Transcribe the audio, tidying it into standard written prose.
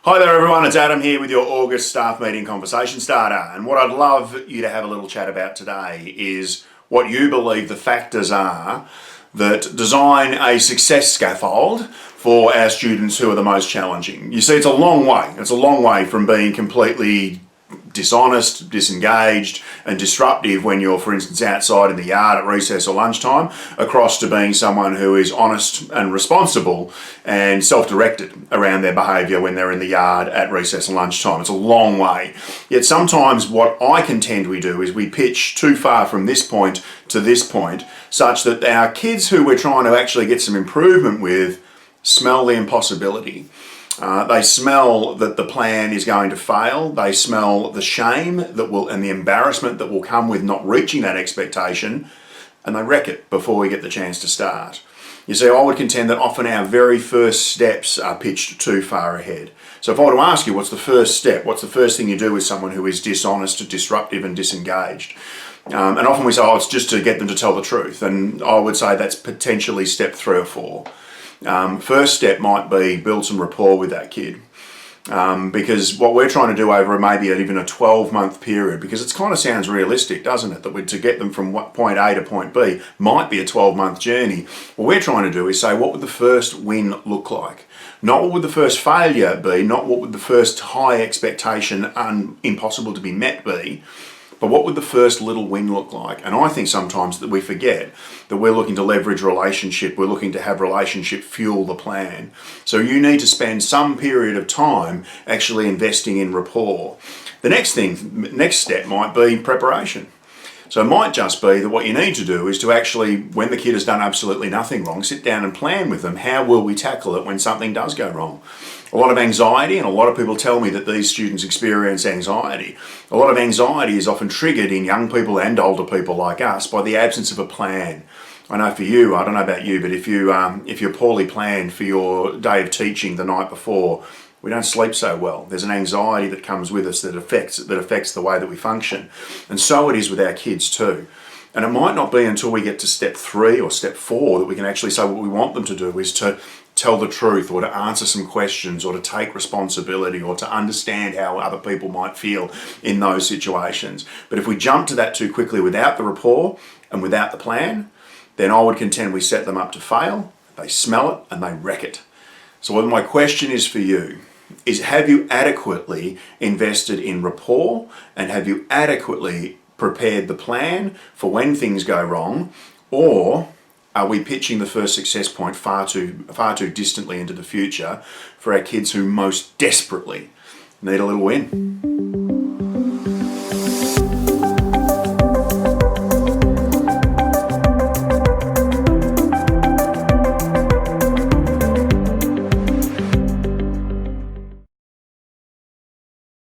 Hi there everyone, it's Adam here with your August staff meeting conversation starter, and what I'd love you to have a little chat about today is what you believe the factors are that design a success scaffold for our students who are the most challenging. You see, it's a long way from being completely dishonest, disengaged and disruptive when you're, for instance, outside in the yard at recess or lunchtime, across to being someone who is honest and responsible and self-directed around their behaviour when they're in the yard at recess and lunchtime. It's a long way. Yet sometimes what I contend we do is we pitch too far from this point to this point, such that our kids who we're trying to actually get some improvement with smell the impossibility. They smell that the plan is going to fail. They smell the shame that will and the embarrassment that will come with not reaching that expectation, and they wreck it before we get the chance to start. You see, I would contend that often our very first steps are pitched too far ahead. So if I were to ask you, what's the first step? What's the first thing you do with someone who is dishonest, disruptive and disengaged? And often we say, oh, it's just to get them to tell the truth. And I would say that's potentially step 3 or 4. First step might be build some rapport with that kid, because what we're trying to do over maybe even a 12-month period, because it kind of sounds realistic, doesn't it, that to get them from point A to point B might be a 12-month journey. What we're trying to do is say, what would the first win look like? Not what would the first failure be, not what would the first high expectation impossible to be met be, but what would the first little win look like? And I think sometimes that we forget that we're looking to leverage relationship, we're looking to have relationship fuel the plan. So you need to spend some period of time actually investing in rapport. The next step might be preparation. So it might just be that what you need to do is to actually, when the kid has done absolutely nothing wrong, sit down and plan with them, how will we tackle it when something does go wrong? A lot of anxiety, and a lot of people tell me that these students experience anxiety. A lot of anxiety is often triggered in young people and older people like us by the absence of a plan. I know for you, I don't know about you, but if you're poorly planned for your day of teaching the night before, we don't sleep so well. There's an anxiety that comes with us that affects the way that we function. And so it is with our kids too. And it might not be until we get to step 3 or step 4 that we can actually say what we want them to do is to tell the truth, or to answer some questions, or to take responsibility, or to understand how other people might feel in those situations. But if we jump to that too quickly without the rapport and without the plan, then I would contend we set them up to fail. They smell it and they wreck it. So what my question is for you is, have you adequately invested in rapport, and have you adequately prepared the plan for when things go wrong? Or are we pitching the first success point far too distantly into the future for our kids who most desperately need a little win?